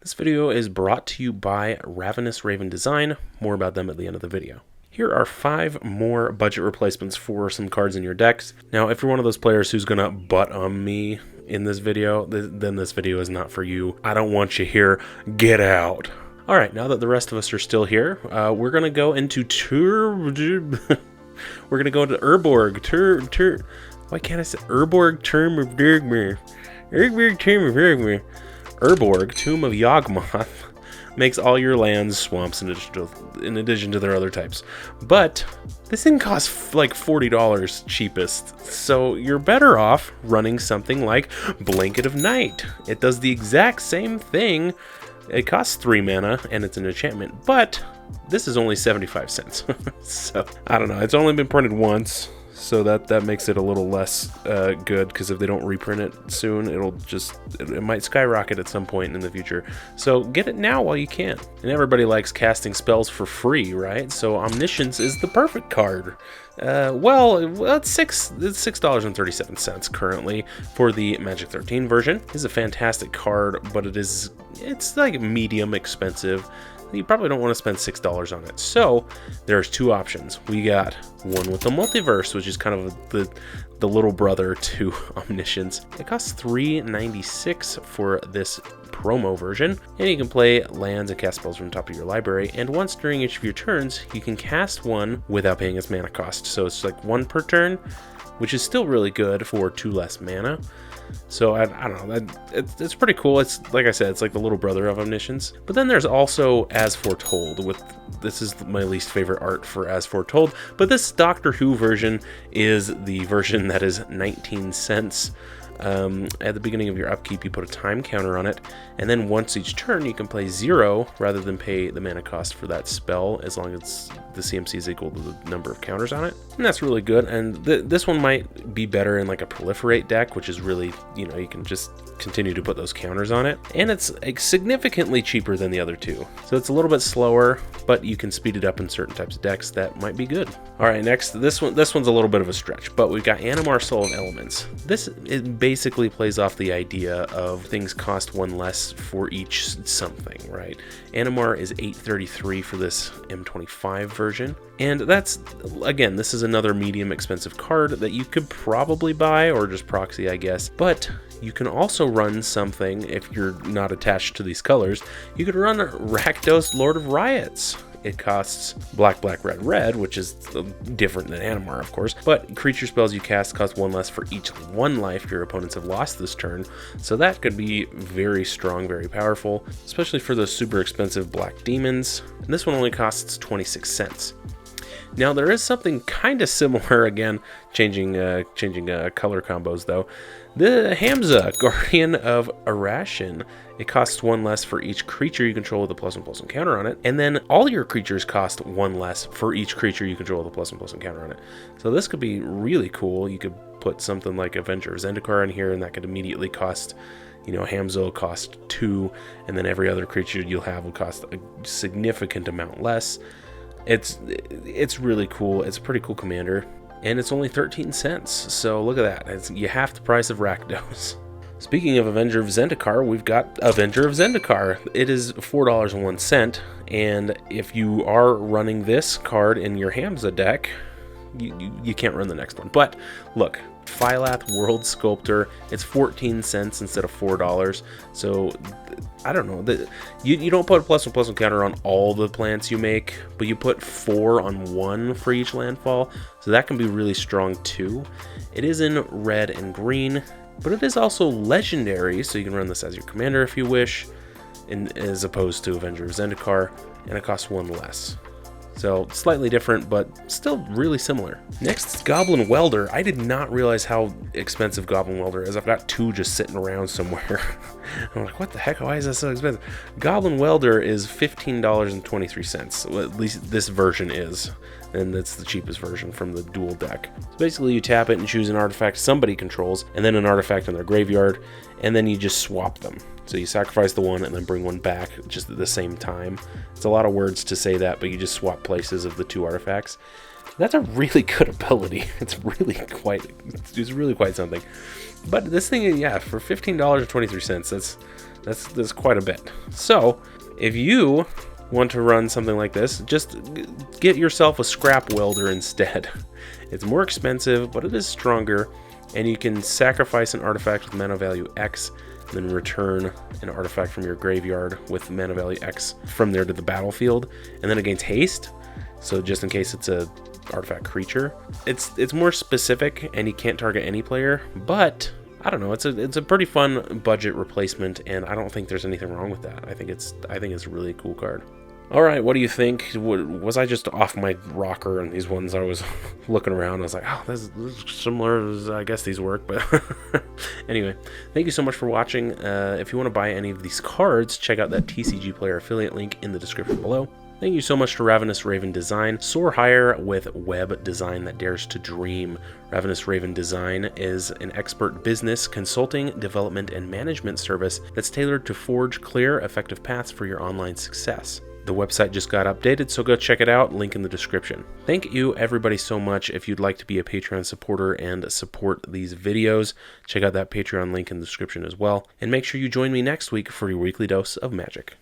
This video is brought to you by Ravenous Raven Design. More about them at the end of the video. Here are 5 more budget replacements for some cards in your decks. Now, if you're one of those players who's gonna butt on me in this video, then this video is not for you. I don't want you here. Get out. All right, now that the rest of us are still here, we're gonna go into we're gonna go into Urborg. Why can't I say Urborg Tomb of Dogmoth? Urborg Tomb of Dogmoth makes all your lands swamps in addition to their other types. But this thing costs like $40 cheapest, so you're better off running something like Blanket of Night. It does the exact same thing. It costs 3 mana and it's an enchantment, but this is only 75 cents. So I don't know, it's only been printed once, so that makes it a little less good, because if they don't reprint it soon, it might skyrocket at some point in the future. So get it now while you can. And everybody likes casting spells for free, right? So Omniscience is the perfect card. Well, it's $6.37 currently for the Magic 13 version. It's a fantastic card, but it's like medium expensive. You probably don't want to spend $6 on it. So there's 2 options. We got one with the multiverse, which is kind of the little brother to Omniscience. It costs $3.96 for this promo version, and you can play lands and cast spells from the top of your library, and once during each of your turns you can cast one without paying its mana cost. So it's like 1 per turn, which is still really good for 2 less mana. So I don't know, it's pretty cool. It's like I said, it's like the little brother of Omniscience. But then there's also As Foretold. This is my least favorite art for As Foretold, but this Doctor Who version is the version that is 19 cents. At the beginning of your upkeep, you put a time counter on it, and then once each turn you can play 0 rather than pay the mana cost for that spell, as long as the CMC is equal to the number of counters on it. And that's really good. And this one might be better in like a proliferate deck, which is really, you can just continue to put those counters on it. And it's significantly cheaper than the other 2. So it's a little bit slower, but you can speed it up in certain types of decks that might be good. All right, next, this one's a little bit of a stretch, but we've got Animar, Soul of Elements. This basically plays off the idea of things cost 1 less for each something, right? Animar is $8.33 for this M25 version. And that's, again, this is another medium expensive card that you could probably buy or just proxy, I guess. But you can also run something, if you're not attached to these colors, you could run Rakdos, Lord of Riots. It costs black, red, red, which is different than Animar, of course, but creature spells you cast cost 1 less for each 1 life your opponents have lost this turn, so that could be very strong, very powerful, especially for those super expensive black demons. And this one only costs 26 cents. Now there is something kind of similar, again, changing color combos though. The Hamza, Guardian of Arashin. It costs 1 less for each creature you control with a +1/+1 counter on it, and then all your creatures cost 1 less for each creature you control with a +1/+1 counter on it. So this could be really cool. You could put something like Avenger of Zendar in here, and that could immediately cost, Hamza will cost 2, and then every other creature you'll have will cost a significant amount less. It's really cool. It's a pretty cool commander, and it's only 13 cents. So look at that. It's half the price of Rakdos. Speaking of Avenger of Zendar, we've got Avenger of Zendar. It is $4.01, and if you are running this card in your Hamza deck, you can't run the next one. But look, Phylath World Sculptor, it's 14 cents instead of $4. So I don't know, you don't put a +1/+1 counter on all the plants you make, but you put 4 on 1 for each landfall, so that can be really strong too. It is in red and green, but it is also legendary, so you can run this as your commander if you wish, as opposed to Avenger of Zendar, and it costs 1 less. So slightly different, but still really similar. Next is Goblin Welder. I did not realize how expensive Goblin Welder is. I've got 2 just sitting around somewhere. I'm like, what the heck? Why is that so expensive? Goblin Welder is $15.23. Well, at least this version is. and that's the cheapest version from the dual deck. So basically you tap it and choose an artifact somebody controls, and then an artifact in their graveyard, and then you just swap them. So you sacrifice the one and then bring one back just at the same time. It's a lot of words to say that, but you just swap places of the 2 artifacts. That's a really good ability. It's really quite something. But this thing, yeah, for $15.23, that's quite a bit. So if you want to run something like this, just get yourself a scrap welder instead. It's more expensive, but it is stronger, and you can sacrifice an artifact with mana value X, and then return an artifact from your graveyard with mana value X from there to the battlefield, and then it gains haste. So just in case it's a artifact creature, it's more specific, and you can't target any player. But I don't know, it's a pretty fun budget replacement, and I don't think there's anything wrong with that. I think it's a really cool card. All right, what do you think? Was I just off my rocker and these ones I was looking around? I was like, oh, this is similar. I guess these work, but anyway, thank you so much for watching. If you want to buy any of these cards, check out that TCGplayer affiliate link in the description below. Thank you so much to Ravenous Raven Design. Soar higher with web design that dares to dream. Ravenous Raven Design is an expert business, consulting, development, and management service that's tailored to forge clear, effective paths for your online success. The website just got updated, so go check it out, link in the description. Thank you everybody so much. If you'd like to be a Patreon supporter and support these videos, check out that Patreon link in the description as well. And make sure you join me next week for your weekly dose of magic.